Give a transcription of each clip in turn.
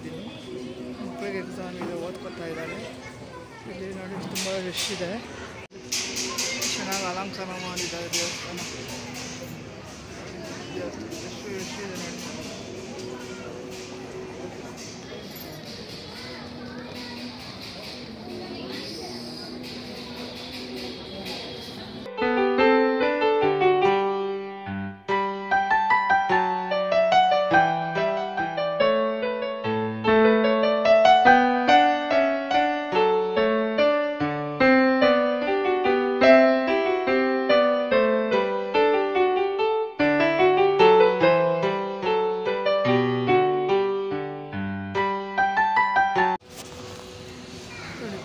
ಇದ್ದೀನಿ. ಮಕ್ಕಳಿಗೆ ಎಕ್ಸಾಮ್ ಇದೆ, ಓದ್ಕೊತಾ ಇದ್ದಾರೆ. ಇಲ್ಲಿ ನೋಡಿ ತುಂಬ ರಶ್ ಇದೆ. ಚೆನ್ನಾಗಿ ಅಲಂಕಾರ ಮಾಡಿದ್ದಾರೆ ದೇವಸ್ಥಾನ. ಎಷ್ಟು ರಶ್ ಇದೆ ನೋಡಿ.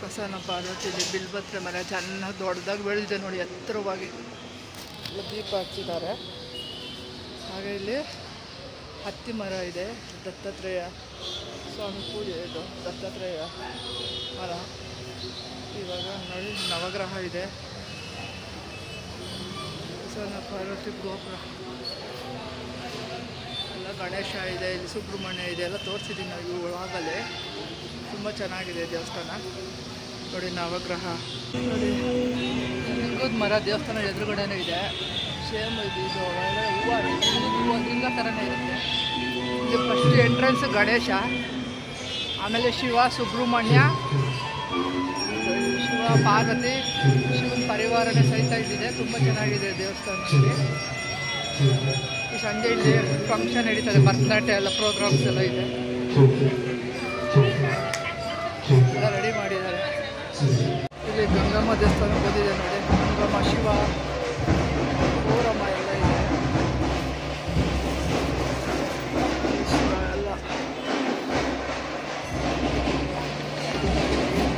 ಬಸವನ ಪಾರ್ವತಿಯಲ್ಲಿ ಬಿಲ್ಬತ್ರೆ ಮರ ಚೆನ್ನಾಗಿ ದೊಡ್ಡದಾಗಿ ಬೆಳೆದಿದೆ ನೋಡಿ, ಎತ್ತರವಾಗಿ ದೀಪ ಹಚ್ಚಿದ್ದಾರೆ. ಹಾಗೆ ಇಲ್ಲಿ ಹತ್ತಿ ಮರ ಇದೆ, ದತ್ತಾತ್ರೇಯ ಸ್ವಾಮಿ ಪೂಜೆ, ಇದು ದತ್ತಾತ್ರೇಯ ಮರ. ಇವಾಗ ನೋಡಿ ನವಗ್ರಹ ಇದೆ, ಬಸವನ ಪಾರ್ವತಿ ಗೋಪುರ ಎಲ್ಲ, ಗಣೇಶ ಇದೆ, ಇಲ್ಲಿ ಸುಬ್ರಹ್ಮಣ್ಯ ಇದೆ, ಎಲ್ಲ ತೋರಿಸಿದ್ದೀನಿ ನಾವು ಇವಾಗಲೇ. ತುಂಬ ಚೆನ್ನಾಗಿದೆ ದೇವಸ್ಥಾನ ನೋಡಿ. ನವಗ್ರಹ ನೋಡಿ, ಲಿಂಗದ ಮರ ದೇವಸ್ಥಾನ ಎದುರುಗಡೆನೇ ಇದೆ. ಸೇಮ್ ಇದು ಒಳಗಡೆ ಹೂವು ಲಿಂಗ ಥರನೇ ಇರುತ್ತೆ. ಇದು ಫಸ್ಟ್ ಎಂಟ್ರೆನ್ಸ್ ಗಣೇಶ, ಆಮೇಲೆ ಶಿವ, ಸುಬ್ರಹ್ಮಣ್ಯ, ಶಿವ, ಪಾರ್ವತಿ, ಶಿವನ ಪರಿವಾರನೇ ಸಹಿತ ಇಲ್ಲಿದೆ. ತುಂಬ ಚೆನ್ನಾಗಿದೆ ದೇವಸ್ಥಾನದಲ್ಲಿ. ಈ ಸಂಜೆ ಇಲ್ಲಿ ಫಂಕ್ಷನ್ ನಡೀತದೆ, ಭರತನಾಟ್ಯ ಎಲ್ಲ ಪ್ರೋಗ್ರಾಮ್ಸ್ ಎಲ್ಲ ಇದೆ, ಎಲ್ಲ ರೆಡಿ ಮಾಡಿದ್ದಾರೆ. ಇಲ್ಲಿ ಗಂಗಮ್ಮ ದೇವಸ್ಥಾನ ಬಂದಿದೆ ನೋಡಿ. ಗಂಗಮ್ಮ, ಶಿವ, ಗೌರಮ್ಮ ಎಲ್ಲ ಇದೆ. ಶಿವ ಎಲ್ಲ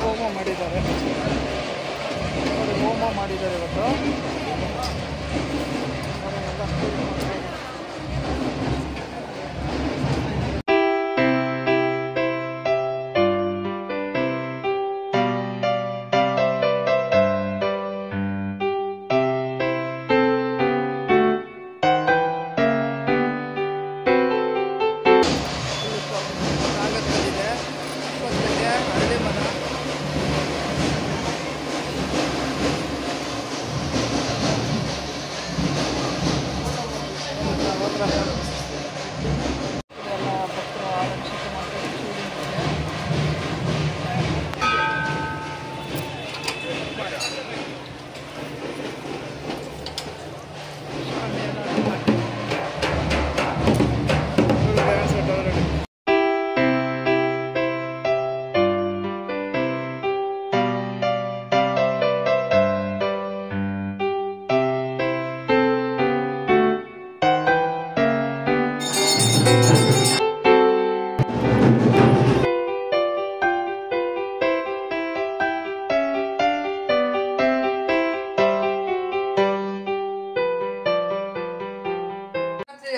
ಹೋಮ ಮಾಡಿದ್ದಾರೆ ನೋಡಿ, ಹೋಮ ಮಾಡಿದ್ದಾರೆ ಇವತ್ತು.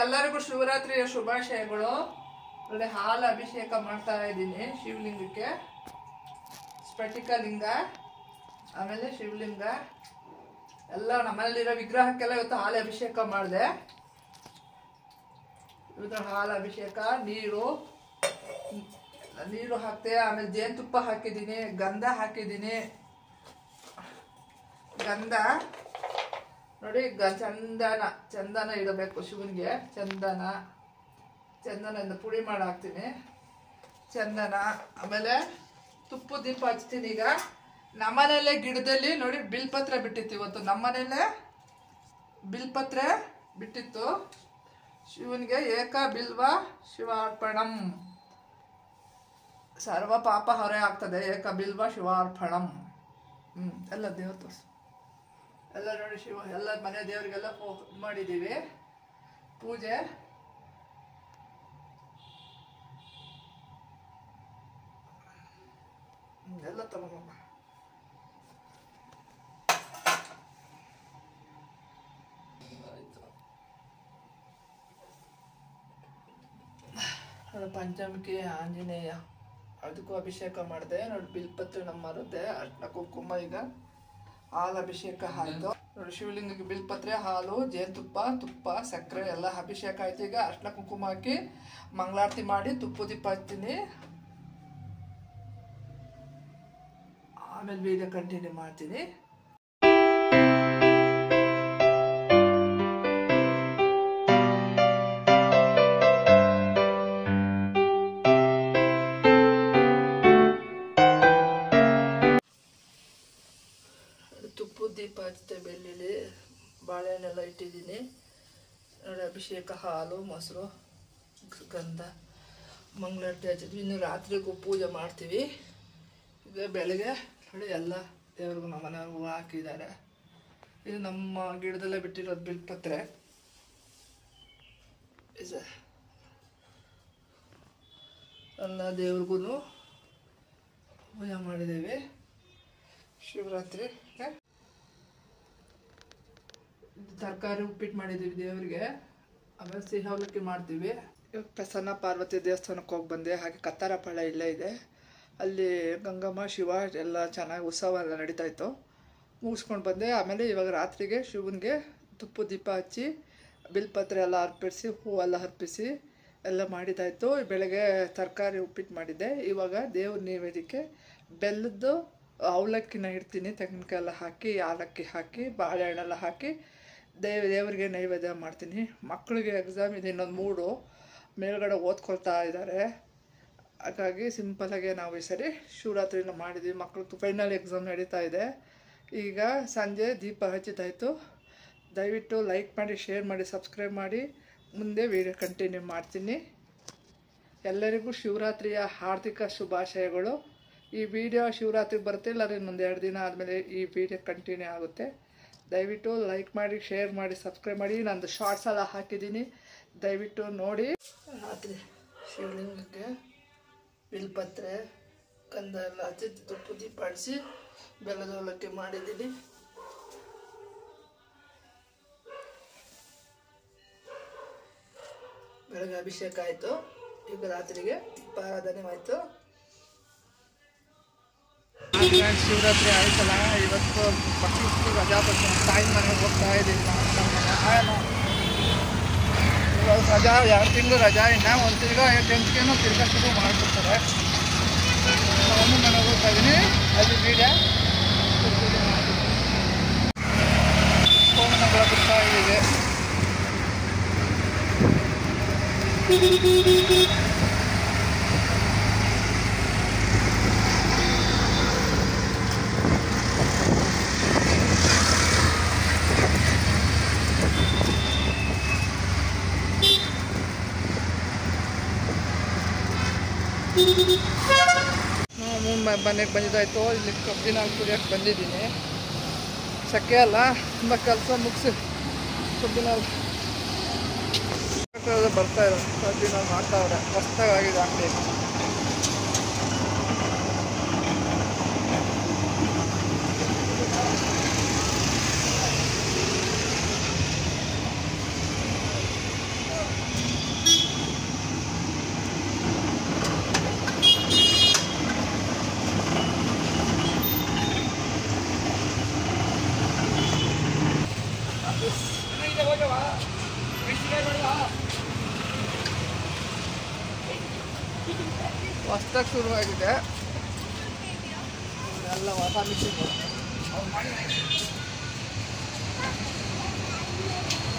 ಎಲ್ಲರಿಗೂ ಶಿವರಾತ್ರಿಯ ಶುಭಾಶಯಗಳು. ಒಳ್ಳೆ ಹಾಲು ಅಭಿಷೇಕ ಮಾಡ್ತಾ ಇದ್ದೀನಿ ಶಿವಲಿಂಗಕ್ಕೆ. ಸ್ಫಟಿಕ ಲಿಂಗ, ಆಮೇಲೆ ಶಿವಲಿಂಗ ಎಲ್ಲ ನಮ್ಮಲ್ಲಿರೋ ವಿಗ್ರಹಕ್ಕೆಲ್ಲ ಇವತ್ತು ಹಾಲು ಅಭಿಷೇಕ ಮಾಡಿದೆ. ಇವತ್ತು ಹಾಲು ಅಭಿಷೇಕ, ನೀರು ಹಾಕ್ತೆ, ಆಮೇಲೆ ಜೇನುತುಪ್ಪ ಹಾಕಿದ್ದೀನಿ, ಗಂಧ ಹಾಕಿದ್ದೀನಿ. ಗಂಧ ನೋಡಿ, ಚಂದನ ಇಡಬೇಕು ಶಿವನಿಗೆ. ಚಂದನದಿಂದ ಪುಡಿ ಮಾಡಿ ಹಾಕ್ತೀನಿ ಚಂದನ. ಆಮೇಲೆ ತುಪ್ಪ ದೀಪ ಹಚ್ತೀನಿ. ಈಗ ನಮ್ಮನೆಯಲ್ಲೇ ಗಿಡದಲ್ಲಿ ನೋಡಿ ಬಿಲ್ಪತ್ರೆ ಬಿಟ್ಟಿತ್ತು ಇವತ್ತು. ನಮ್ಮನೆಯಲ್ಲೇ ಬಿಲ್ಪತ್ರೆ ಬಿಟ್ಟಿತ್ತು ಶಿವನಿಗೆ. ಏಕ ಬಿಲ್ವ ಶಿವಾರ್ಪಣಂ, ಸರ್ವ ಪಾಪ ಹೊರೆ ಆಗ್ತದೆ. ಏಕ ಬಿಲ್ವ ಶಿವಾರ್ಪಣಂ. ಎಲ್ಲ ದೇವ್ರ ತೋರಿಸು. ಎಲ್ಲ ನೋಡಿ ಶಿವ, ಎಲ್ಲ ಮನೆ ದೇವರಿಗೆಲ್ಲ ಮಾಡಿದ್ದೀವಿ ಪೂಜೆ. ಎಲ್ಲ ತಗೊಂಬ. ಪಂಚಮುಖಿ ಆಂಜನೇಯ, ಅದಕ್ಕೂ ಅಭಿಷೇಕ ಮಾಡಿದೆ ನೋಡಿ. ಬಿಲ್ಪತ್ರೆ ನಮ್ಮ ಮರದ್ದೆ, ಅರ್ಶಿನ ಕುಂಕುಮ. ಈಗ ಹಾಲು ಅಭಿಷೇಕ ಆಯಿತು ನೋಡಿ. ಶಿವಲಿಂಗಕ್ಕೆ ಬಿಲ್ಪತ್ರೆ, ಹಾಲು, ಜೇನುತುಪ್ಪ, ತುಪ್ಪ, ಸಕ್ಕರೆ ಎಲ್ಲ ಅಭಿಷೇಕ ಆಯ್ತು. ಈಗ ಅರ್ಶಿನ ಕುಂಕುಮ ಹಾಕಿ ಮಂಗಳಾರತಿ ಮಾಡಿ ತುಪ್ಪ ದೀಪ ಹಚ್ತೀನಿ. ಆಮೇಲೆ ವೀಡಿಯೋ ಕಂಟಿನ್ಯೂ ಮಾಡ್ತೀನಿ. ತುಪ್ಪದ ದೀಪ ಹಚ್ತೆ, ಬೆಳ್ಳುಳ್ಳಿ ಬಾಳೆಹಣ್ಣೆಲ್ಲ ಇಟ್ಟಿದ್ದೀನಿ ನೋಡಿ. ಅಭಿಷೇಕ, ಹಾಲು, ಮೊಸರು, ಗಂಧ, ಮಂಗಳಾರತಿ ಹಚ್ಚಿದ್ವಿ. ಇನ್ನು ರಾತ್ರಿಗೂ ಪೂಜೆ ಮಾಡ್ತೀವಿ. ಈಗ ಬೆಳಗ್ಗೆ ನೋಡಿ ಎಲ್ಲ ದೇವ್ರಿಗೂ ನಮ್ಮ ಮನೆಯವ್ರಿಗೂ ಹೂವು ಹಾಕಿದ್ದಾರೆ. ಇದು ನಮ್ಮ ಗಿಡದಲ್ಲೇ ಬಿಟ್ಟಿರೋದು ಬಿಲ್ಪತ್ರೆ. ಎಲ್ಲ ದೇವ್ರಿಗೂ ಪೂಜೆ ಮಾಡಿದ್ದೀವಿ. ಶಿವರಾತ್ರಿ ತರಕಾರಿ ಉಪ್ಪಿಟ್ಟು ಮಾಡಿದ್ದೀವಿ ದೇವರಿಗೆ. ಆಮೇಲೆ ಸಿಹಿ ಅವಲಕ್ಕಿ ಮಾಡ್ತೀವಿ. ಇವಾಗ ಪ್ರಸನ್ನ ಪಾರ್ವತಿ ದೇವಸ್ಥಾನಕ್ಕೆ ಹೋಗಿ ಬಂದೆ. ಹಾಗೆ ಕತ್ತಾರಪಾಳ್ಯ ಇಲ್ಲೇ ಇದೆ, ಅಲ್ಲಿ ಗಂಗಮ್ಮ ಶಿವ ಎಲ್ಲ ಚೆನ್ನಾಗಿ ಉತ್ಸವ ಎಲ್ಲ ನಡೀತಾಯಿತ್ತು, ಮುಗಿಸ್ಕೊಂಡು ಬಂದೆ. ಆಮೇಲೆ ಇವಾಗ ರಾತ್ರಿಗೆ ಶಿವನಿಗೆ ತುಪ್ಪ ದೀಪ ಹಚ್ಚಿ ಬಿಲ್ಪತ್ರೆ ಎಲ್ಲ ಅರ್ಪಿಸಿ ಹೂವೆಲ್ಲ ಅರ್ಪಿಸಿ ಎಲ್ಲ ಮಾಡಿದ್ದಾಯಿತು. ಬೆಳಗ್ಗೆ ತರಕಾರಿ ಉಪ್ಪಿಟ್ಟು ಮಾಡಿದ್ದೆ. ಇವಾಗ ದೇವ್ರ ನೈವೇದ್ಯಕ್ಕೆ ಬೆಲ್ಲದ್ದು ಅವಲಕ್ಕಿನ ಇಡ್ತೀನಿ, ತೆಂಗಿನಕಾಯಿ ಎಲ್ಲ ಹಾಕಿ, ಯಾಲಕ್ಕಿ ಹಾಕಿ, ಬಾಳೆಹಣ್ಣೆಲ್ಲ ಹಾಕಿ ದೇವರಿಗೆ ನೈವೇದ್ಯ ಮಾಡ್ತೀನಿ. ಮಕ್ಕಳಿಗೆ ಎಕ್ಸಾಮ್ ಇದೆ, ಇನ್ನೊಂದು 3 ಮೇಲ್ಗಡೆ ಓದ್ಕೊಳ್ತಾ ಇದ್ದಾರೆ. ಹಾಗಾಗಿ ಸಿಂಪಲಾಗೆ ನಾವು ಈ ಸರಿ ಶಿವರಾತ್ರಿನ ಮಾಡಿದ್ವಿ. ಮಕ್ಕಳು ಫೈನಲ್ ಎಕ್ಸಾಮ್ ನಡೀತಾ ಇದೆ. ಈಗ ಸಂಜೆ ದೀಪ ಹಚ್ಚಿದ್ದಾಯಿತು. ದಯವಿಟ್ಟು ಲೈಕ್ ಮಾಡಿ, ಶೇರ್ ಮಾಡಿ, ಸಬ್ಸ್ಕ್ರೈಬ್ ಮಾಡಿ. ಮುಂದೆ ವೀಡಿಯೋ ಕಂಟಿನ್ಯೂ ಮಾಡ್ತೀನಿ. ಎಲ್ಲರಿಗೂ ಶಿವರಾತ್ರಿಯ ಹಾರ್ದಿಕ ಶುಭಾಶಯಗಳು. ಈ ವಿಡಿಯೋ ಶಿವರಾತ್ರಿಗೆ ಬರುತ್ತೆ, ಇಲ್ಲಾಂದರೆ ಇನ್ನೊಂದು 2 ದಿನ ಆದಮೇಲೆ ಈ ವಿಡಿಯೋ ಕಂಟಿನ್ಯೂ ಆಗುತ್ತೆ. ದಯವಿಟ್ಟು ಲೈಕ್ ಮಾಡಿ, ಶೇರ್ ಮಾಡಿ, ಸಬ್ಸ್ಕ್ರೈಬ್ ಮಾಡಿ. ನಂದು ಶಾರ್ಟ್ಸ್ ಎಲ್ಲ ಹಾಕಿದ್ದೀನಿ, ದಯವಿಟ್ಟು ನೋಡಿ. ರಾತ್ರಿ ಶಿವಲಿಂಗಕ್ಕೆ ಬಿಲ್ಪತ್ರೆ, ಗಂಧ ಎಲ್ಲ ಹಚ್ಚಿ ತುಪ್ಪ ದೀಪ ಹಚ್ಚಿಸಿ ಬೆಲ್ಲದ ಅವಲಕ್ಕಿ ಮಾಡಿದ್ದೀನಿ. ಬೆಳಗ್ಗೆ ಅಭಿಷೇಕ ಆಯಿತು. ಈಗ ರಾತ್ರಿಗೆ ದೀಪಾರಾಧನೆ ಆಯಿತು. ಶಿವರಾತ್ರಿ ಆಯ್ತಲ್ಲ, ಇವತ್ತು ಮಕ್ಕಳು ರಜಾ ಬರ್ತೀನಿ. ತಾಯಿ ಮನೆಗೆ ಹೋಗ್ತಾ ಇದ್ದೀನಿ. ಇವಾಗ ರಜಾ 2 ತಿಂಗಳು ರಜಾ, ಇನ್ನು 1 ತಿರ್ಗಾ 8 ಗಂಟೆಗೇನೋ ತಿರ್ಗಾ ಶುರು ಮಾಡಿಬಿಡ್ತಾರೆ. ಅಮ್ಮ ಮನೆಗೆ ಹೋಗ್ತಾ ಇದ್ದೀನಿ. ಅದು ವೀಡಿಯೋ ಫೋನಗಳ ಬರ್ತಾ ಇದೆ. ಮನೆಗೆ ಬಂದಿದ್ದಾಯಿತು. ಇಲ್ಲಿ ಕಬ್ಬಿನ ಕುಡಿಯೋಕ್ಕೆ ಬಂದಿದ್ದೀನಿ. ಸೆಕೆ ಅಲ್ಲ, ತುಂಬ ಕೆಲಸ ಮುಗಿಸಿ ಕಬ್ಬಿನ ಬರ್ತಾ ಇರೋ ಕಬ್ಬಿನ ಮಾಡ್ತಾವ್ರೆ. ಹೊಸ್ದಾಗಿದೆ ಅಂಗಡಿ. ಹೊಸ್ದಾಗಿ ಶುರುವಾಗಿದೆ ಎಲ್ಲ ಹೊಸ ಮಿಷಿನ್.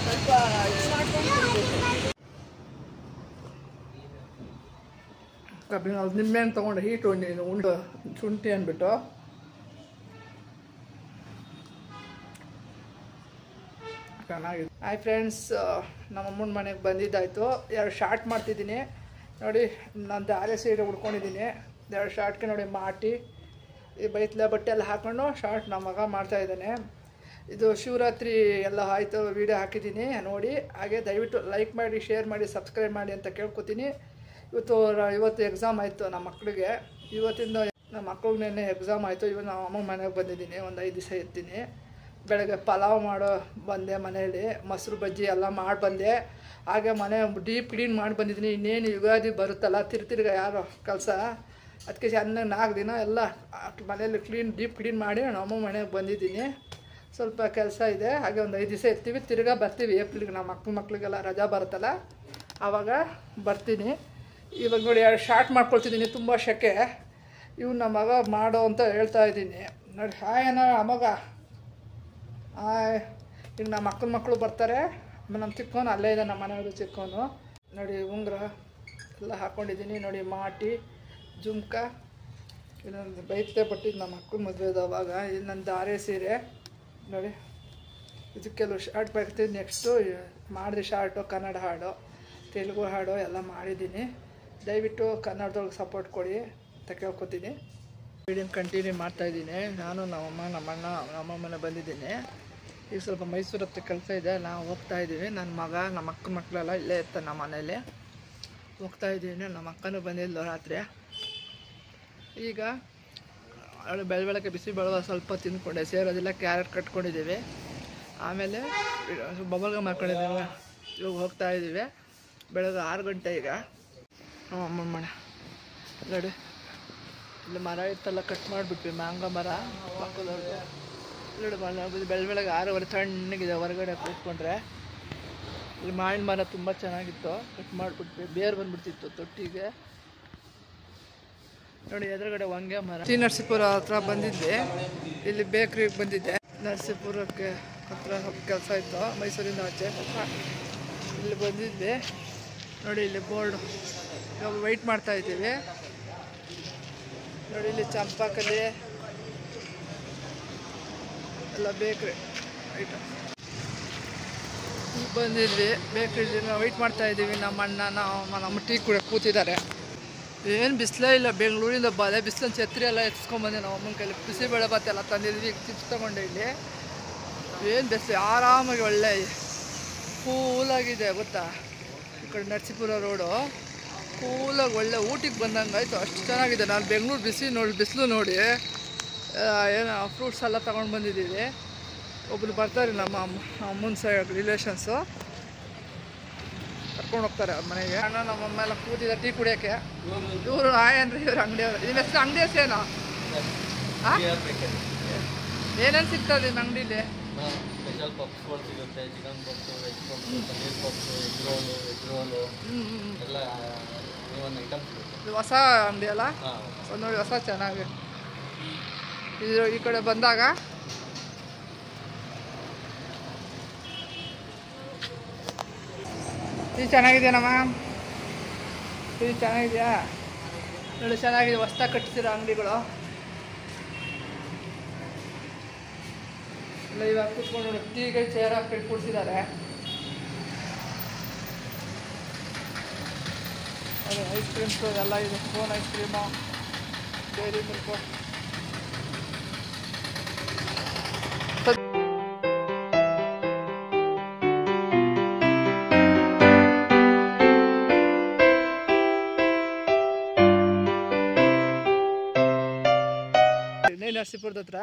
ಸ್ವಲ್ಪ ಕಬ್ಬಿನ ನಿಂಬೆಹಣ್ಣು ತೊಗೊಂಡು ಹೀಟು ಉಂಡು ಶುಂಠಿ ಅಂದ್ಬಿಟ್ಟು ಚೆನ್ನಾಗಿದೆ. ಹಾಯ್ ಫ್ರೆಂಡ್ಸ್, ನಮ್ಮ ಅಮ್ಮನ ಮನೆಗೆ ಬಂದಿದ್ದಾಯಿತು. 2 ಶಾರ್ಟ್ ಮಾಡ್ತಿದ್ದೀನಿ ನೋಡಿ. ನಾನು ದಾರೆ ಸೀರೆ ಉಡ್ಕೊಂಡಿದ್ದೀನಿ. 2 ಶಾರ್ಟ್ಗೆ ನೋಡಿ ಮಾಟಿ ಈ ಬೈತ್ಲೆ ಬಟ್ಟೆ ಎಲ್ಲ ಹಾಕ್ಕೊಂಡು ಶಾರ್ಟ್ ನಮ್ಮ ಮಗ ಮಾಡ್ತಾಯಿದ್ದಾನೆ. ಇದು ಶಿವರಾತ್ರಿ ಎಲ್ಲ ಆಯಿತು, ವೀಡಿಯೋ ಹಾಕಿದ್ದೀನಿ ನೋಡಿ. ಹಾಗೆ ದಯವಿಟ್ಟು ಲೈಕ್ ಮಾಡಿ, ಶೇರ್ ಮಾಡಿ, ಸಬ್ಸ್ಕ್ರೈಬ್ ಮಾಡಿ ಅಂತ ಕೇಳ್ಕೊತೀನಿ. ಇವತ್ತು ಎಕ್ಸಾಮ್ ಆಯಿತು ನಮ್ಮ ಮಕ್ಕಳಿಗೆ. ಇವತ್ತಿಂದ ನಮ್ಮ ಮಕ್ಳಿಗೆ ನೆನ್ನೆ ಎಕ್ಸಾಮ್ ಆಯಿತು. ಇವತ್ತು ನಮ್ಮ ಅಮ್ಮ ಮನೆಗೆ ಬಂದಿದ್ದೀನಿ. ಒಂದು 5 ದಿವಸ ಇರ್ತೀನಿ. ಬೆಳಗ್ಗೆ ಪಲಾವ್ ಮಾಡೋ ಬಂದೆ, ಮನೆಯಲ್ಲಿ ಮೊಸರು ಬಜ್ಜಿ ಎಲ್ಲ ಮಾಡಿ ಬಂದೆ. ಹಾಗೆ ಮನೆ ಡೀಪ್ ಕ್ಲೀನ್ ಮಾಡಿ ಬಂದಿದ್ದೀನಿ. ಇನ್ನೇನು ಯುಗಾದಿ ಬರುತ್ತಲ್ಲ, ತಿರ್ಗ ಯಾರೋ ಕೆಲಸ, ಅದಕ್ಕೆ ಚೆನ್ನಾಗಿ 4 ದಿನ ಎಲ್ಲ ಮನೆಯಲ್ಲಿ ಡೀಪ್ ಕ್ಲೀನ್ ಮಾಡಿ ನಮ್ಮ ಮನೆಗೆ ಬಂದಿದ್ದೀನಿ. ಸ್ವಲ್ಪ ಕೆಲಸ ಇದೆ. ಹಾಗೆ ಒಂದು 5 ದಿವಸ ಇರ್ತೀವಿ, ತಿರ್ಗಾ ಬರ್ತೀವಿ ಏಪ್ರಿಲ್ಗೆ. ನಮ್ಮ ಮಕ್ಕಳಿಗೆಲ್ಲ ರಜಾ ಬರುತ್ತಲ್ಲ, ಆವಾಗ ಬರ್ತೀನಿ. ಇವಾಗ ನೋಡಿ 2 ಶಾರ್ಟ್ ಮಾಡ್ಕೊಳ್ತಿದ್ದೀನಿ. ತುಂಬ ಸೆಕೆ, ಇವ್ ನಮ್ಮ ಮಗ ಮಾಡೋ ಅಂತ ಹೇಳ್ತಾ ಇದ್ದೀನಿ ನೋಡಿ. ಹಾಯ್ ಅಣ್ಣ ಮಗ, ಹಾಯ್. ಈಗ ನಮ್ಮ ಅಕ್ಕನ ಮಕ್ಕಳು ಬರ್ತಾರೆ. ನಮ್ಮ ಚಿಕ್ಕವನು ಅಲ್ಲೇ ಇದೆ, ನಮ್ಮ ಮನೆಯವರು ಚಿಕ್ಕವನು. ನೋಡಿ ಉಂಗುರ ಎಲ್ಲ ಹಾಕ್ಕೊಂಡಿದ್ದೀನಿ ನೋಡಿ, ಮಾಟಿ ಜುಮ್ಕ. ಇನ್ನೊಂದು ಬೈತೆ ಪಟ್ಟಿದ್ದು ನಮ್ಮ ಅಕ್ಕನ ಮದುವೆದವಾಗ. ಇದು ನನ್ನ ಧಾರೆ ಸೀರೆ ನೋಡಿ. ಇದಕ್ಕೆಲ್ಲ ಶಾರ್ಟ್ ಬರ್ತೀನಿ. ನೆಕ್ಸ್ಟು ಮಾಡಿದೆ ಶಾರ್ಟು, ಕನ್ನಡ ಹಾಡು, ತೆಲುಗು ಹಾಡು ಎಲ್ಲ ಮಾಡಿದ್ದೀನಿ. ದಯವಿಟ್ಟು ಕನ್ನಡದೊಳಗೆ ಸಪೋರ್ಟ್ ಕೊಡಿ ಅಂತ ಕೇಳ್ಕೊತೀನಿ. ವಿಡಿಯೋ ಕಂಟಿನ್ಯೂ ಮಾಡ್ತಾಯಿದ್ದೀನಿ. ನಾನು ನಮ್ಮಮ್ಮ ನಮ್ಮಣ್ಣ ನಮ್ಮಮ್ಮನೆ ಬಂದಿದ್ದೀನಿ. ಈಗ ಸ್ವಲ್ಪ ಮೈಸೂರು ಹತ್ರ ಕೆಲಸ ಇದೆ, ನಾವು ಹೋಗ್ತಾಯಿದ್ದೀವಿ. ನನ್ನ ಮಗ ನಮ್ಮ ಅಕ್ಕನ ಮಕ್ಕಳೆಲ್ಲ ಇಲ್ಲೇ ಇರ್ತಾರೆ ನಮ್ಮ ಮನೇಲಿ. ಹೋಗ್ತಾಯಿದ್ದೀನಿ. ನಮ್ಮ ಅಕ್ಕನೂ ಬಂದಿದ್ಲು ರಾತ್ರಿ. ಈಗ ಅವಳು ಬೆಳಗ್ಗೆ ಬಿಸಿ ಬೆಳಗ್ಗೆ ಸ್ವಲ್ಪ ತಿಂದ್ಕೊಂಡೆ, ಸೇರೋದಿಲ್ಲ. ಕ್ಯಾರೆಟ್ ಕಟ್ಕೊಂಡಿದ್ದೀವಿ. ಆಮೇಲೆ ಬಬಲ್ಗ ಮಾಡ್ಕೊಂಡಿದ್ದೀವಿ. ಇವಾಗ ಹೋಗ್ತಾಯಿದ್ದೀವಿ. ಬೆಳಗ್ಗೆ 6 ಗಂಟೆ ಈಗ. ಅಮ್ಮಮ್ಮಣ ನೋಡಿ, ಇಲ್ಲಿ ಮರ ಇತ್ತಲ್ಲ ಕಟ್ ಮಾಡಿಬಿಟ್ವಿ, ಮ್ಯಾಂಗೋ ಮರ ಪಕ್ಕದವ್ರಿಗೆ. ನೋಡಿ ಬೆಳಗ್ಗೆ 6:15 ತಣ್ಣಗಿದೆ ಹೊರಗಡೆ ಕೂತ್ಕೊಂಡ್ರೆ. ಇಲ್ಲಿ ಮಾವಿನ ಮರ ತುಂಬ ಚೆನ್ನಾಗಿತ್ತು, ಕಟ್ ಮಾಡಿಬಿಟ್ವಿ. ಬೇರು ಬಂದುಬಿಡ್ತಿತ್ತು ತೊಟ್ಟಿಗೆ. ನೋಡಿ ಎದುರುಗಡೆ ಹೊಂಗೆ ಮರ. ಟಿ ನರಸೀಪುರ ಹತ್ರ ಬಂದಿದ್ದೆ. ಇಲ್ಲಿ ಬೇಕ್ರಿಗೆ ಬಂದಿದ್ದೆ. ನರಸೀಪುರಕ್ಕೆ ಹತ್ರ ಕೆಲಸ ಇತ್ತು, ಮೈಸೂರಿಂದ ಆಚೆ. ಇಲ್ಲಿ ಬಂದಿದ್ದೆ ನೋಡಿ. ಇಲ್ಲಿ ಬೋರ್ಡು ಇವಾಗ ವೆಯ್ಟ್ ಮಾಡ್ತಾ ಇದ್ದೀವಿ ನೋಡಿ. ಇಲ್ಲಿ ಚಂಪಾಕಲಿ ಎಲ್ಲ ಬೇಕ್ರಿ ಐಟಮ್ ಬಂದಿದ್ವಿ. ಬೇಕ್ರಿ ನಾವು ವೆಯ್ಟ್ ಮಾಡ್ತಾ ಇದ್ದೀವಿ. ನಮ್ಮ ಅಣ್ಣ ನಮ್ಮ ಟೀ ಕೂಡ ಕೂತಿದ್ದಾರೆ. ಏನು ಬಿಸಿಲೇ ಇಲ್ಲ. ಬೆಂಗಳೂರಿಂದ ಬಲೆ ಬಿಸಿಲನ್ನು ಛತ್ರಿ ಎಲ್ಲ ಎತ್ಸ್ಕೊಂಬಂದೆ. ನಾವು ಅಮ್ಮನ ಕೈಲಿ ಬಿಸಿಬೇಳೆ ಭಾತ್ ಎಲ್ಲ ತಂದಿದ್ವಿ. ಈಗ ಚಿಪ್ಸ್ ತೊಗೊಂಡೆ. ಇಲ್ಲಿ ಏನು ಬಿಸಿಲು, ಆರಾಮಾಗಿ ಒಳ್ಳೆ ಕೂಲಾಗಿದೆ ಗೊತ್ತಾ. ಈ ಕಡೆ ನರಸೀಪುರ ರೋಡು ಕೂಲಾಗಿ ಒಳ್ಳೆ ಊಟಿಗೆ ಬಂದಂಗೆ ಆಯಿತು. ಅಷ್ಟು ಚೆನ್ನಾಗಿದೆ. ನಾನು ಬೆಂಗಳೂರು ಬಿಸಿಲು ನೋಡಿ ಏನು ಫ್ರೂಟ್ಸ್ ಎಲ್ಲ ತೊಗೊಂಡು ಬಂದಿದ್ದೀವಿ. ಒಬ್ಬರು ಬರ್ತಾರೆ ನಮ್ಮ ಅಮ್ಮನ ಸೈಡ್ ರಿಲೇಷನ್ಸು, ಕರ್ಕೊಂಡು ಹೋಗ್ತಾರೆ ಅವ್ರ ಮನೆಗೆ. ಅಣ್ಣ ನಮ್ಮಮ್ಮ ಎಲ್ಲ ಕೂತಿದ್ದಾರೆ ಟೀ ಕುಡಿಯೋಕ್ಕೆ. ಇವರು ಆಯನ್ರಿ, ಇವ್ರು ಅಂಗಡಿಯವರು. ನಿಮ್ಮ ಹೆಸರು ಅಂಗಡಿ ಹೆಸರೇನು? ಹಾಂ, ಏನೇನು ಸಿಗ್ತದೆ ನಿಮ್ಮ ಅಂಗಡೀಲಿ? ಇದು ಹೊಸ ಅಂಗಡಿ ಅಲ್ಲ ನೋಡಿ, ಹೊಸ ಚೆನ್ನಾಗಿ. ಇದು ಈ ಕಡೆ ಬಂದಾಗ ಇದು ಚೆನ್ನಾಗಿದೆಯಾ ಇದು ಚೆನ್ನಾಗಿದೆಯಾ ನೋಡಿ. ಚೆನ್ನಾಗಿದೆ, ಹೊಸ್ದಾಗಿ ಕಟ್ಟಿಸಿರೋ ಅಂಗಡಿಗಳು ಎಲ್ಲ. ಇವಾಗ ಕೂತ್ಕೊಂಡು ನೋಡಿ, ಟೀಗೆ ಚೇರ್ ಹಾಕಿ ಕೂಡಿಸಿದ್ದಾರೆ. ಅದೇ ಐಸ್ ಕ್ರೀಮ್ಸು ಎಲ್ಲ ಇದೆ. Cone ice cream, dairy milk. ನರಸೀಪುರದ ಹತ್ರ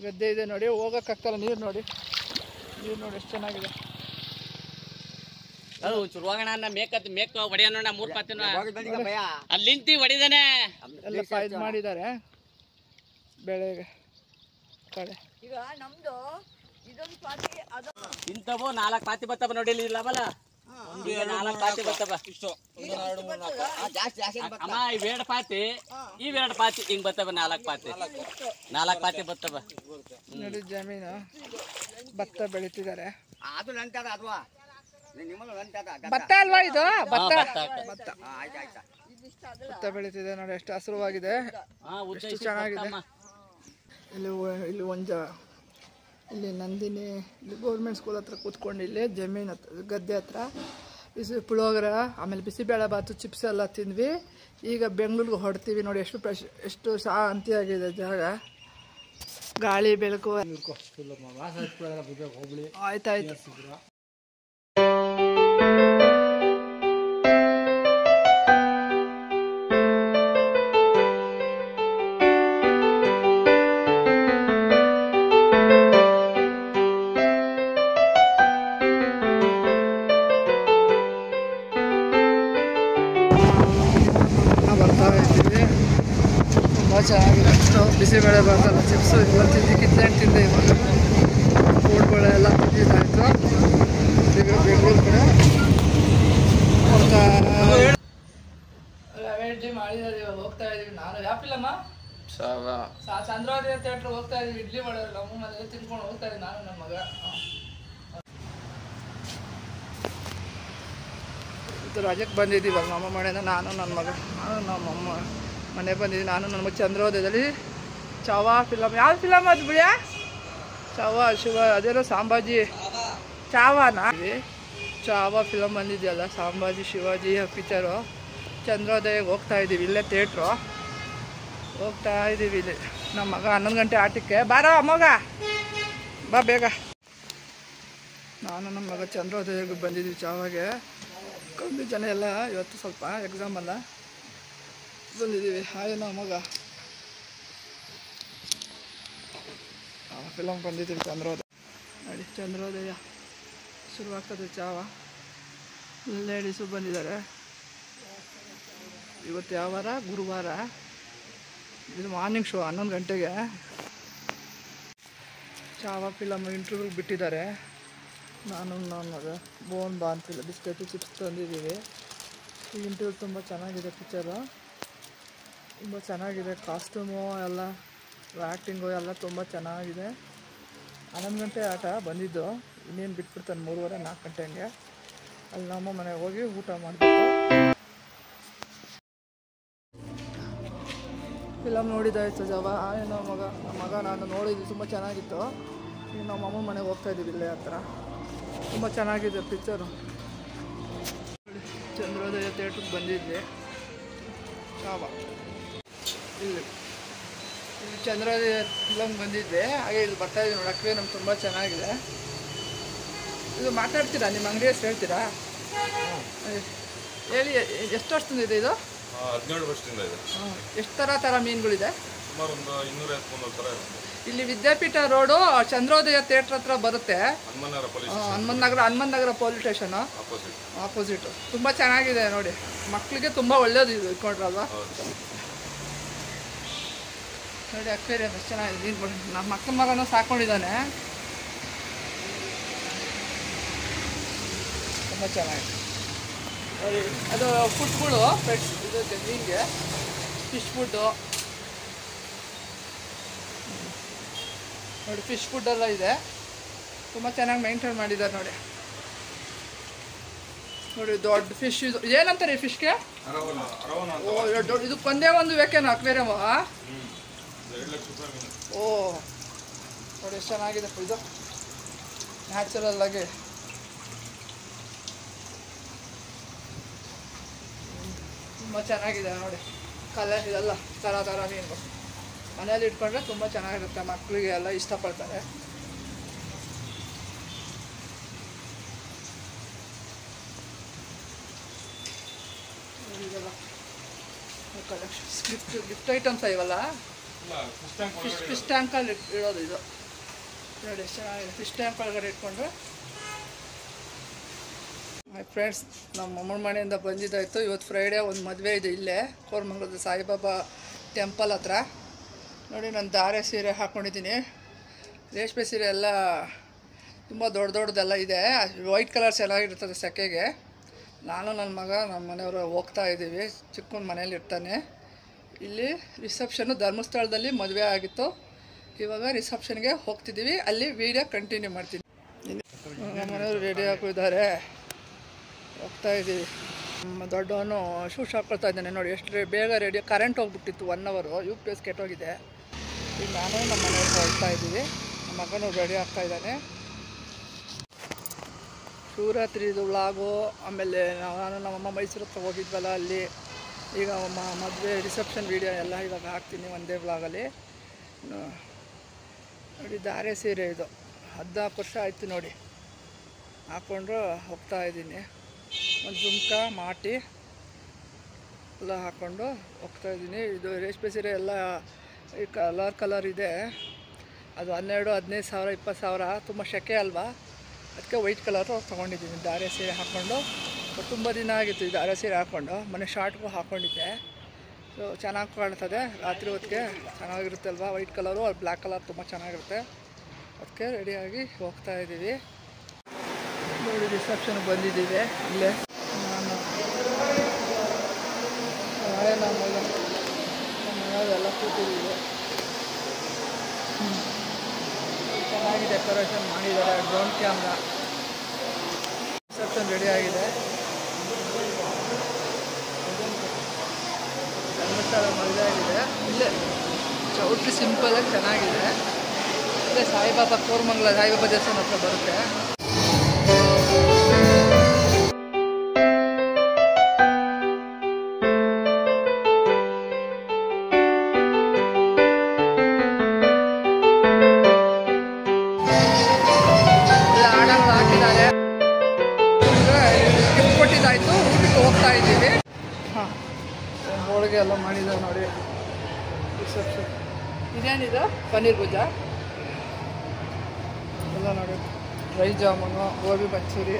ಗದ್ದೆ ಇದೆ ನೋಡಿ. ಹೋಗೋಕ್ಕಾಗ್ತಲ್ಲ. ನೀರು ನೋಡಿ ಎಷ್ಟು ಚೆನ್ನಾಗಿದೆ. ಒಂಚೂರು ಹೋಗೋಣ. ಮೇಕ್ ಹೊಡೆಯೋಣ. 3 ಪಾತಿನ ಅಲ್ಲಿ ನಿಂತಿ ಹೊಡಿದಾನೆ. ಎಲ್ಲ ಇದು ಮಾಡಿದ್ದಾರೆ ಬೆಳೆಗೆ ಕಡೆ. ಈಗ ನಮ್ದು ಇದೊಂದು ಪಾತಿ ಇಂಥವು 4 ಪಾತಿ ಬರ್ತವ ನೋಡಿ. ಇಲ್ಲಿ ಇಲ್ಲವಲ್ಲ, 4 ಪಾತಿ ಬರ್ತವ. ಅಮ್ಮ ಇವೆರಡು ಪಾತಿ, ಇವೆರಡು ಪಾತಿ ಹಿಂಗ್ ಬರ್ತವ. 4 ಪಾತಿ ಬರ್ತವ ನೋಡಿ. ಜಮೀನು ಭತ್ತ ಬೆಳೀತಿದ್ದಾರೆ. ಭತ್ತ ಅಲ್ವಾ ಇದು? ಭತ್ತ ಬೆಳೀತಿದೆ ನೋಡಿ. ಎಷ್ಟು ಹಸಿರುವಾಗಿದೆ, ಎಷ್ಟು ಚೆನ್ನಾಗಿದೆ. ಇಲ್ಲಿ ಇಲ್ಲಿ ನಂದಿನಿ, ಇಲ್ಲಿ ಗೌರ್ಮೆಂಟ್ ಸ್ಕೂಲ್ ಹತ್ರ ಕೂತ್ಕೊಂಡು ಇಲ್ಲಿ ಜಮೀನು ಹತ್ರ ಗದ್ದೆ ಹತ್ರ ಪುಳಿಯೋಗರೆ, ಆಮೇಲೆ ಬಿಸಿಬೇಳೆ ಭಾತು, ಚಿಪ್ಸ್ ಎಲ್ಲ ತಿಂದ್ವಿ. ಈಗ ಬೆಂಗಳೂರಿಗೆ ಹೊಡ್ತೀವಿ ನೋಡಿ. ಎಷ್ಟು ಶಾಂತಿಯಾಗಿದೆ ಜಾಗ, ಗಾಳಿ ಬೆಳಕು. ಆಯ್ತಾಯ್ತು. ಚೆನ್ನಾಗಿದೆ. ಬಿಸಿಬೇಳೆ ಭಾತಲ್ಲ, ಚಿಪ್ಸು ಎಲ್ಲ ಕಿತ್ಲೆ ಇವಾಗ ಕೋಡ್ಬೇಳೆ ಎಲ್ಲ ತಿಂದಿದ್ದಾಯಿತು. ಈಗ ಬೆಂಗಳೂರು ಕಡೆ ರವೆ ಇಡ್ಲಿ ಮಾಡಿದ್ದಾರೆ, ಇವಾಗ ಹೋಗ್ತಾ ಇದೀವಿ. ನಾನು ಯಾವ ಫಿಲಮ್ಮ ಚಂದ್ರೋದಯ ಥಿಯೇಟ್ರ್ ಹೋಗ್ತಾ ಇದೀವಿ. ಇಡ್ಲಿ ಮಾಡೋರು ನಮ್ಮ ಮನೇಲಿ ತಿನ್ಕೊಂಡು ಹೋಗ್ತಾ ಇದೀವಿ ನಾನು ನನ್ನ ಮಗ. ರಜಕ್ಕೆ ಬಂದಿದ್ದೀವಿ ಇವಾಗ ನಮ್ಮ ಮನೆಯಿಂದ. ನಾನು ನನ್ನ ಮಗ, ನಾನು ನಮ್ಮಮ್ಮ ಮನೆ ಬಂದಿದ್ದೀವಿ. ನಾನು ನನ್ನ ಮಗ ಚಂದ್ರೋದಯದಲ್ಲಿ ಚಾವಾ ಫಿಲಮ್. ಯಾವ ಫಿಲಮ್ ಅದು ಬಿಡಿಯ? ಚಾವಾ ಶಿವ ಅದೇನೋ ಸಂಭಾಜಿ ಚಾವಾನಾ? ಚಾವಾ ಫಿಲಮ್ ಬಂದಿದೆಯಲ್ಲ, ಸಂಭಾಜಿ ಶಿವಾಜಿ ಪಿಕ್ಚರು. ಚಂದ್ರೋದಯಕ್ಕೆ ಹೋಗ್ತಾ ಇದ್ದೀವಿ. ಇಲ್ಲೇ ಥಿಯೇಟ್ರು ಹೋಗ್ತಾ ಇದ್ದೀವಿ. ಇಲ್ಲಿ ನಮ್ಮ ಮಗ 11 ಗಂಟೆ ಆಟಕ್ಕೆ. ಬಾರೋ ಮಗ ಬಾ ಬೇಗ. ನಾನು ನಮ್ಮ ಮಗ ಚಂದ್ರೋದಯಕ್ಕೆ ಬಂದಿದ್ದೀವಿ ಚಾವಾಗೆ. ಕಮ್ಮಿ ಜನ ಎಲ್ಲ ಇವತ್ತು ಸ್ವಲ್ಪ ಎಕ್ಸಾಮ್ ಅಲ್ಲ ಬಂದಿದ್ದೀವಿ. ಹಾಯ್ ನಮ್ಮ ಮಗ ಫಿಲಮ್ ಬಂದಿದ್ದೀವಿ ಚಂದ್ರೋದಯ. ನೋಡಿ ಚಂದ್ರೋದಯ ಶುರುವಾಗ್ತದೆ ಚಾವ. ಲೇಡೀಸು ಬಂದಿದ್ದಾರೆ. ಇವತ್ತು ಯಾವ ವಾರ? ಗುರುವಾರ. ಇದು ಮಾರ್ನಿಂಗ್ ಶೋ 11 ಗಂಟೆಗೆ. ಚಾವ ಫಿಲಮ್ ಇಂಟರ್ವ್ಯೂಗೆ ಬಿಟ್ಟಿದ್ದಾರೆ. ನಾನು ನನ್ನ ಬೋನ್ ಬಾ ಅಂತಿಲ್ಲ, ಬಿಸ್ಕೆಟು ಚಿಪ್ಸ್ ತಂದಿದ್ದೀವಿ. ಈ ಇಂಟರ್ವ್ಯೂ ತುಂಬ ಚೆನ್ನಾಗಿದೆ. ಪಿಕ್ಚರು ತುಂಬ ಚೆನ್ನಾಗಿದೆ. ಕಾಸ್ಟ್ಯೂಮು ಎಲ್ಲ, ಆ್ಯಕ್ಟಿಂಗು ಎಲ್ಲ ತುಂಬ ಚೆನ್ನಾಗಿದೆ. 11 ಗಂಟೆ ಆಟ ಬಂದಿದ್ದು. ಇನ್ನೇನು ಬಿಟ್ಬಿಡ್ತಾನೆ 3:30 4 ಗಂಟೆ ಹಂಗೆ. ಅಲ್ಲಿ ನಮ್ಮ ಮನೆಗೆ ಹೋಗಿ ಊಟ ಮಾಡಬೇಕು. ಫಿಲಮ್ ನೋಡಿದ್ದಾಯಿತು ಜವ. ನಮ್ಮ ಮಗ ನಾನು ನೋಡಿದ್ವಿ, ತುಂಬ ಚೆನ್ನಾಗಿತ್ತು. ಈಗ ನಮ್ಮ ಅಮ್ಮ ಮನೆಗೆ ಹೋಗ್ತಾಯಿದ್ದೀವಿ. ಇಲ್ಲೇ ಹತ್ರ ತುಂಬ ಚೆನ್ನಾಗಿದೆ ಪಿಕ್ಚರು. ಚಂದ್ರೋದಯ ಥಿಯೇಟ್ರಿಗೆ ಬಂದಿದ್ದೆ ಚಾವ. ಇಲ್ಲಿ ಚಂದ್ರೋದಯ ಫಿಲಮ್ ಬಂದಿದ್ದೆ. ಹಾಗೆ ಇಲ್ಲಿ ಬರ್ತಾಯಿದ್ವಿ ನೋಡೋಕ್ಕೆ. ನಮ್ಗೆ ತುಂಬ ಚೆನ್ನಾಗಿದೆ. ಇದು ಮಾತಾಡ್ತೀರಾ? ನಿಮ್ಮ ಅಂಗಡಿ ಹೆಸರು ಹೇಳ್ತೀರಾ? ಹೇಳಿ. ಎಷ್ಟು ವರ್ಷದಿಂದ ಇದೆ ಇದು? 17 ವರ್ಷದಿಂದ ಇದೆ. ಎಷ್ಟು ಥರ ಮೀನುಗಳಿದೆ? ಸುಮಾರು ಒಂದು 250 ಥರ ಇದೆ. ಇಲ್ಲಿ ವಿದ್ಯಾಪೀಠ ರೋಡು ಚಂದ್ರೋದಯ ಥಿಯೇಟ್ರ್ ಹತ್ರ ಬರುತ್ತೆ. ಹನುಮಂತ ನಗರ ಪೊಲೀಸ್ ಸ್ಟೇಷನ್ ಆಪೋಸಿಟ್. ತುಂಬ ಚೆನ್ನಾಗಿದೆ ನೋಡಿ. ಮಕ್ಕಳಿಗೆ ತುಂಬ ಒಳ್ಳೇದು ಇದು ಇಟ್ಕೊಂಡ್ರಲ್ವಾ ನೋಡಿ. ಅಕ್ವೇರಿಯಂ ಎಷ್ಟು ಚೆನ್ನಾಗಿದೆ. ನೀರು ನಮ್ಮ ಮಗನೂ ಸಾಕೊಂಡಿದ್ದಾನೆ. ತುಂಬ ಚೆನ್ನಾಗಿದೆ ನೋಡಿ. ಅದು ಫುಡ್ಗಳು ಪೆಟ್ಸ್ ಇದು ಮೀನಿಗೆ ಫಿಶ್ ಫುಡ್ಡು ನೋಡಿ. ಫಿಶ್ ಫುಡ್ಡೆಲ್ಲ ಇದೆ. ತುಂಬ ಚೆನ್ನಾಗಿ ಮೇಂಟೈನ್ ಮಾಡಿದ್ದಾರೆ ನೋಡಿ. ನೋಡಿ ದೊಡ್ಡ ಫಿಶ್. ಇದು ಏನಂತಾರೆ ಈ ಫಿಶ್ಗೆ? ಓ ದೊಡ್ಡ. ಇದು ಒಂದೇ ಒಂದು ಬೇಕೇನು ಅಕ್ವೇರಿಯಮ್? ಓ ನೋಡಿ ಎಷ್ಟು ಚೆನ್ನಾಗಿದೆ ಇದು. ನ್ಯಾಚುರಲ್ ಆಗಿ ತುಂಬ ಚೆನ್ನಾಗಿದೆ ನೋಡಿ. ಕಲರ್ ಇದೆಲ್ಲ ಥರ ಮೀನು ಮನೇಲಿ ಇಟ್ಕೊಂಡ್ರೆ ತುಂಬ ಚೆನ್ನಾಗಿರುತ್ತೆ. ಮಕ್ಕಳಿಗೆ ಎಲ್ಲ ಇಷ್ಟಪಡ್ತಾರೆ. ಇದೆಲ್ಲ ಕಲೆಕ್ಷನ್ಸ್, ಗಿಫ್ಟ್ ಐಟಮ್ಸ್ ಇವಲ್ಲ. ಫಿಶ್ ಟ್ಯಾಂಕಲ್ಲಿ ಇಡೋದು ಇದು ನೋಡಿ. ಎಷ್ಟು ಚೆನ್ನಾಗಿದೆ. ಫಿಶ್ ಟ್ಯಾಂಕ್ ಒಳಗಡೆ ಇಟ್ಕೊಂಡ್ರೆ. ಮೈ ಫ್ರೆಂಡ್ಸ್, ನಮ್ಮ ಅಮ್ಮನ ಮನೆಯಿಂದ ಬಂದಿದ್ದಾಯಿತು. ಇವತ್ತು ಫ್ರೈಡೇ ಒಂದು ಮದುವೆ ಇದೆ ಇಲ್ಲೇ ಕೋರಮಂಗಲದ ಸಾಯಿಬಾಬಾ ಟೆಂಪಲ್ ಹತ್ರ. ನೋಡಿ ನಾನು ಧಾರೆ ಸೀರೆ ಹಾಕ್ಕೊಂಡಿದ್ದೀನಿ. ರೇಷ್ಮೆ ಸೀರೆ ಎಲ್ಲ ತುಂಬ ದೊಡ್ಡದೆಲ್ಲ ಇದೆ. ವೈಟ್ ಕಲರ್ ಚೆನ್ನಾಗಿರ್ತದೆ ಸೆಕೆಗೆ. ನಾನು ನನ್ನ ಮಗ ನಮ್ಮ ಮನೆಯವರು ಹೋಗ್ತಾ ಇದ್ದೀವಿ. ಚಿಕ್ಕನ ಮನೇಲಿ ಇರ್ತಾನೆ. ಇಲ್ಲಿ ರಿಸೆಪ್ಷನ್ನು ಧರ್ಮಸ್ಥಳದಲ್ಲಿ ಮದುವೆ ಆಗಿತ್ತು. ಇವಾಗ ರಿಸೆಪ್ಷನ್ಗೆ ಹೋಗ್ತಿದ್ದೀವಿ. ಅಲ್ಲಿ ವೀಡಿಯೋ ಕಂಟಿನ್ಯೂ ಮಾಡ್ತೀನಿ. ನಮ್ಮ ಮನೆಯವರು ರೆಡಿ ಹಾಕಿದ್ದಾರೆ. ಹೋಗ್ತಾ ಇದ್ದೀವಿ. ನಮ್ಮ ದೊಡ್ಡವನು ಶೂಸ್ ಹಾಕ್ಕೊಳ್ತಾ ಇದ್ದಾನೆ ನೋಡಿ. ಎಷ್ಟು ಬೇಗ ರೆಡಿ. ಕರೆಂಟ್ ಹೋಗ್ಬಿಟ್ಟಿತ್ತು 1 ಅವರು. UPS ಕೆಟ್ಟೋಗಿದೆ. ಈಗ ನಾನು ನಮ್ಮ ಮನೆಯವ್ರಿಗೆ ಹೋಗ್ತಾ ಇದ್ದೀವಿ. ನಮ್ಮ ಮಗನೂ ರೆಡಿ ಆಗ್ತಾ ಇದ್ದಾನೆ. ಶಿವರಾತ್ರಿದು ವ್ಲಾಗು, ಆಮೇಲೆ ನಾನು ನಮ್ಮಮ್ಮ ಮೈಸೂರು ಹತ್ರ ಹೋಗಿದ್ವಲ್ಲ ಅಲ್ಲಿ. ಈಗ ಮದುವೆ ರಿಸೆಪ್ಷನ್ ವೀಡಿಯೋ ಎಲ್ಲ ಇವಾಗ ಹಾಕ್ತೀನಿ ಒಂದೇ ವ್ಲಾಗಲ್ಲಿ ನೋಡಿ. ಧಾರೆ ಸೀರೆ ಇದು 14 ವರ್ಷ ಆಯಿತು ನೋಡಿ ಹಾಕ್ಕೊಂಡು ಹೋಗ್ತಾ ಇದ್ದೀನಿ. ಒಂದು ಜುಮ್ಕ ಮಾಟಿ ಎಲ್ಲ ಹಾಕ್ಕೊಂಡು ಹೋಗ್ತಾ ಇದ್ದೀನಿ. ಇದು ರೇಷ್ಮೆ ಸೀರೆ ಎಲ್ಲ ಈ ಕಲರ್ ಇದೆ. ಅದು 12,000 15,000 20,000. ತುಂಬ ಶೆಕೆ ಅಲ್ವಾ, ಅದಕ್ಕೆ ವೈಟ್ ಕಲರು ತೊಗೊಂಡಿದ್ದೀನಿ. ಧಾರೆ ಸೀರೆ ಹಾಕ್ಕೊಂಡು ತುಂಬ ದಿನ ಆಗಿತ್ತು ಈ ಧಾರೆ ಸೀರೆ ಹಾಕ್ಕೊಂಡು. ಮೊನ್ನೆ ಶಾರ್ಟ್ಗೂ ಹಾಕ್ಕೊಂಡಿದ್ದೆ. ಸೊ ಚೆನ್ನಾಗಿ ಕಾಣ್ತದೆ. ರಾತ್ರಿ ಹೊತ್ತಿಗೆ ಚೆನ್ನಾಗಿರುತ್ತೆ ಅಲ್ವಾ. ವೈಟ್ ಕಲರು, ಬ್ಲ್ಯಾಕ್ ಕಲರ್ ತುಂಬ ಚೆನ್ನಾಗಿರುತ್ತೆ. ಅದಕ್ಕೆ ರೆಡಿಯಾಗಿ ಹೋಗ್ತಾ ಇದ್ದೀವಿ ನೋಡಿ. ರಿಸೆಪ್ಷನ್ಗೆ ಬಂದಿದ್ದೀವಿ. ಇಲ್ಲೇ ನಾನು ಮನೆಯಲ್ಲ ಕೂತಿದ್ದೀವಿ. ಚೆನ್ನಾಗಿ ಡೆಕೋರೇಷನ್ ಮಾಡಿದ್ದಾರೆ. ಡ್ರೋನ್ ಕ್ಯಾಮ್ರಾ ರಿಸೆಪ್ಷನ್ ರೆಡಿ ಆಗಿದೆ. ಧರ್ಮಸ್ಥಳ ಮದುವೆ ಆಗಿದೆ. ಇಲ್ಲೇ ಚೌಟ್ರಿ ಸಿಂಪಲಾಗಿ ಚೆನ್ನಾಗಿದೆ. ಇಲ್ಲೇ ಸಾಯಿಬಾಬಾ ಕೋರಮಂಗಲ ಸಾಯಿಬಾಬಾ ದೇವಸ್ಥಾನ ಹತ್ರ ಬರುತ್ತೆ. ಕೊಟ್ಟಿದ್ದಾಯ್ತು. ಊಟಕ್ಕೆ ಹೋಗ್ತಾ ಇದ್ದೀವಿ. ಹಾಂ, ಹೋಳಿಗೆ ಎಲ್ಲ ಮಾಡಿದ್ದಾರೆ ನೋಡಿ. ರಿಸೆಪ್ಷನ್ ಇದೇನಿದು ಪನ್ನೀರ್ ಗುಜ್ಜಾ ಎಲ್ಲ ನೋಡಿ. ರೈಸ್ ಜಾಮೂನು, ಗೋಬಿ ಮಂಚೂರಿ,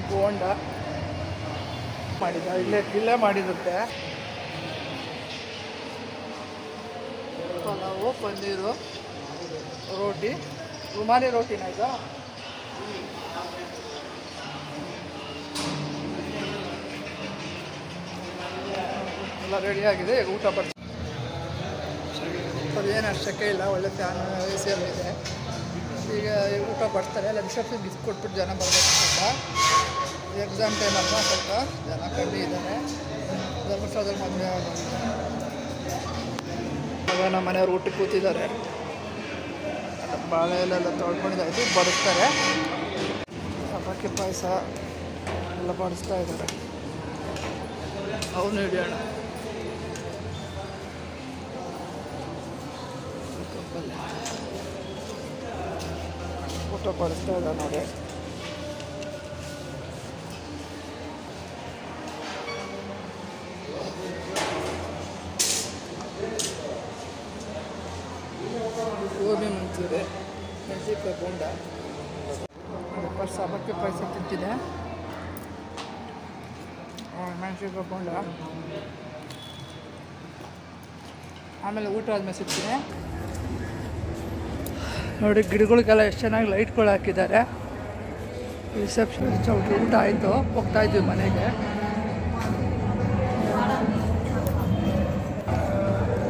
ಬೋಂಡ ಮಾಡಿದ. ಇಲ್ಲೇ ಮಾಡಿರುತ್ತೆ. ಪಲಾವು, ಪನ್ನೀರು, ರೋಟಿ, ರುಮಾಲಿ ರೋಟಿನ ಇದು. ಎಲ್ಲ ರೆಡಿಯಾಗಿದೆ. ಈಗ ಊಟ ಬರ್ತೀವಿ. ಅದೇನು ಅಷ್ಟಕ್ಕೆ ಇಲ್ಲ, ಒಳ್ಳೆ ಫ್ಯಾನ್ ಎ ಸಿ ಎಲ್ಲ ಇದೆ. ಈಗ ಊಟ ಬರ್ತಾರೆ. ಎಲ್ಲ ರಿಸೆಪ್ಷನ್ ಗಿಫ್ಟ್ ಕೊಟ್ಬಿಟ್ಟು ಜನ ಬರಬೇಕು. ಸ್ವಲ್ಪ ಎಕ್ಸಾಮ್ ಟೈಮ್ ಅಲ್ವಾ, ಸ್ವಲ್ಪ ಜನ ಕಮ್ಮಿ ಇದ್ದಾರೆ. ಧರ್ಮಸ್ಥಳದಲ್ಲಿ ಮದುವೆ ಆಗ ನಮ್ಮ ಮನೆಯವ್ರು ಊಟಕ್ಕೆ ಕೂತಿದ್ದಾರೆ. ಬಾಳೆ ಎಲ್ಲ ತೊಳ್ಕೊಂಡಿದ್ದಾಯ್ತು, ಬಡಿಸ್ತಾರೆ. ಸಬ್ಬಕ್ಕಿ ಪಾಯಸ ಎಲ್ಲ ಬಡಿಸ್ತಾ ಇದ್ದಾರೆ. ಅವನು ಹಿಡಿಯೋಣ. ಊಟ ಬಡಿಸ್ತಾ ಇದ್ದ ನೋಡಿ. ಗೋಬಿ ಮಂಚೂರಿ, ಮೆಣಸಿನ್ಕಾಯಿ ಬೋಂಡ, ಸಬ್ಬಕ್ಕಿ ಪಾಯಸ ತಿಂತಿದೆ. ಮೆಣಸಿನ್ಕಾಯಿ ಬೋಂಡ. ಆಮೇಲೆ ಊಟ ಆದಮೇಲೆ ಸಿಗ್ತೀನಿ ನೋಡಿ. ಗಿಡಗಳಿಗೆಲ್ಲ ಎಷ್ಟು ಚೆನ್ನಾಗಿ ಲೈಟ್ಗಳು ಹಾಕಿದ್ದಾರೆ. ರಿಸೆಪ್ಷನ್ ಚೌಟ್ರಿ ಊಟ ಆಯಿತು, ಹೋಗ್ತಾಯಿದ್ವಿ ಮನೆಗೆ.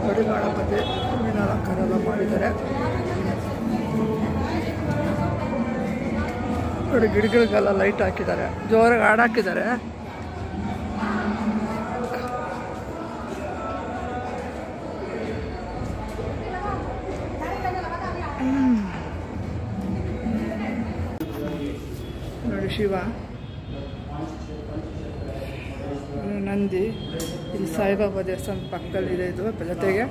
ನೋಡಿ ಗಣಪತಿ ಹೂವಿನ ಅಲಂಕಾರ ಎಲ್ಲ ಮಾಡಿದ್ದಾರೆ ನೋಡಿ. ಗಿಡಗಳಿಗೆಲ್ಲ ಲೈಟ್ ಹಾಕಿದ್ದಾರೆ, ಜೋರಾಗಿ ಹಾಡಾಕಿದ್ದಾರೆ. ನೋಡಿ ಶಿವ, ನಂದಿ, ಇಲ್ಲಿ ಸಾಯಿಬಾಬಾ ದೇವಸ್ಥಾನ ಪಕ್ಕದಲ್ಲಿದೆ. ಇದು ಜೊತೆಗೆ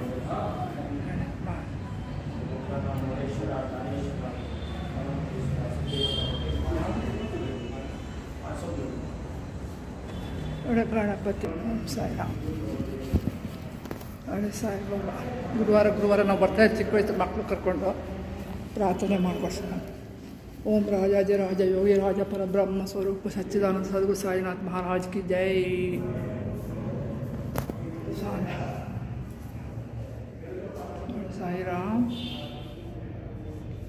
ನೋಡಿ ಗಣಪತಿ, ಸಾಯಿರಾಮ್, ನೋಡಿ ಸಾಯಿಬಾಬಾ. ಗುರುವಾರ ನಾವು ಬರ್ತಾ ಚಿಕ್ಕ ವಯಸ್ಸು ಮಕ್ಕಳು ಕರ್ಕೊಂಡು ಪ್ರಾರ್ಥನೆ ಮಾಡ್ಕೊಡ್ಸೋಣ. ಓಂ ರಾಜಾಜರಾಜ ಯೋಗಿ ರಾಜ ಪರಬ್ರಹ್ಮ ಸ್ವರೂಪ ಸಚ್ಚಿದಾನಂದ ಸದ್ಗುರು ಸಾಯಿನಾಥ್ ಮಹಾರಾಜ್ ಕಿ ಜೈ. ಸಾಯಿರಾಮ್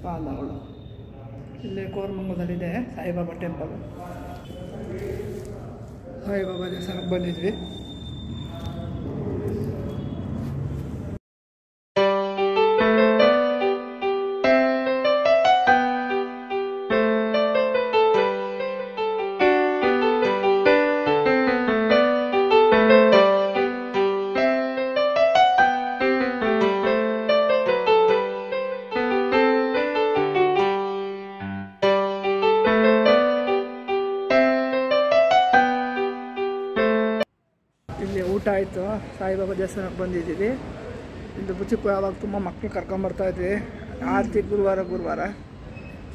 ಪಾದಗಳು. ಇಲ್ಲೇ ಕೋರಮಂಗಲದಲ್ಲಿದೆ ಸಾಯಿಬಾಬಾ ಟೆಂಪಲ್. ಸಾಯಿಬಾಬಾ ದೇವಸ್ಥಾನಕ್ಕೆ ಬಂದಿದ್ವಿ. ಇಲ್ಲಿ ಊಟ ಆಯಿತು. ಸಾಯಿಬಾಬಾ ದೇವಸ್ಥಾನಕ್ಕೆ ಬಂದಿದ್ದೀವಿ. ಇದು ಬುಚ್ಚಿಕ್ಕು ಯಾವಾಗ ತುಂಬ ಮಕ್ಕಳು ಕರ್ಕೊಂಬರ್ತಾಯಿದ್ವಿ. ಆರತಿ ಗುರುವಾರ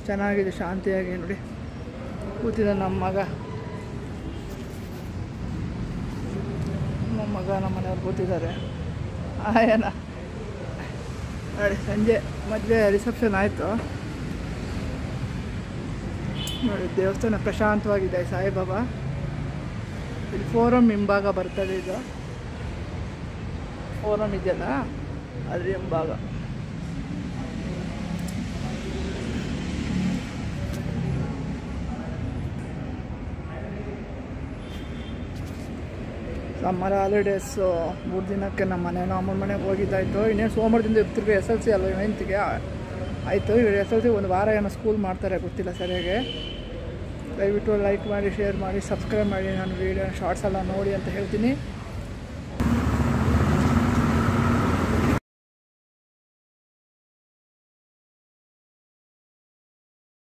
ಚೆನ್ನಾಗಿದೆ, ಶಾಂತಿಯಾಗಿ ನೋಡಿ ಕೂತಿದ್ದ ನಮ್ಮ ಮಗ ನಮ್ಮ ಮನೆಯವ್ರು ಕೂತಿದ್ದಾರೆ. ಏನ ನೋಡಿ, ಸಂಜೆ ಮದುವೆ ರಿಸೆಪ್ಷನ್ ಆಯಿತು ನೋಡಿ. ದೇವಸ್ಥಾನ ಪ್ರಶಾಂತವಾಗಿದೆ. ಸಾಯಿಬಾಬಾ ಇಲ್ಲಿ ಫೋರಮ್ ಹಿಂಭಾಗ ಬರ್ತದೆ. ಇದು ಫೋರಮ್ ಇದೆಯಲ್ಲ, ಅದ್ರ ಹಿಂಭಾಗ. ಸಮ್ಮರ್ ಹಾಲಿಡೇಸು 3 ದಿನಕ್ಕೆ ನಮ್ಮ ಮನೇನೋ ಅಮ್ಮನ ಮನೆಗೆ ಹೋಗಿದ್ದಾಯಿತು. ಇನ್ನೇನು ಸೋಮವಾರದಿಂದ ತಿರ್ಗಿ SLC ಅಲ್ವ 9th ಆಯಿತು. ಇವರು SLC ಒಂದು ವಾರ ಏನೋ ಸ್ಕೂಲ್ ಮಾಡ್ತಾರೆ, ಗೊತ್ತಿಲ್ಲ ಸರಿಯಾಗಿ. ದಯವಿಟ್ಟು ಲೈಕ್ ಮಾಡಿ, ಶೇರ್ ಮಾಡಿ, ಸಬ್ಸ್ಕ್ರೈಬ್ ಮಾಡಿ, ನಾನು ವೀಡಿಯೋ ಶಾರ್ಟ್ಸ್ ಎಲ್ಲ ನೋಡಿ ಅಂತ ಹೇಳ್ತೀನಿ.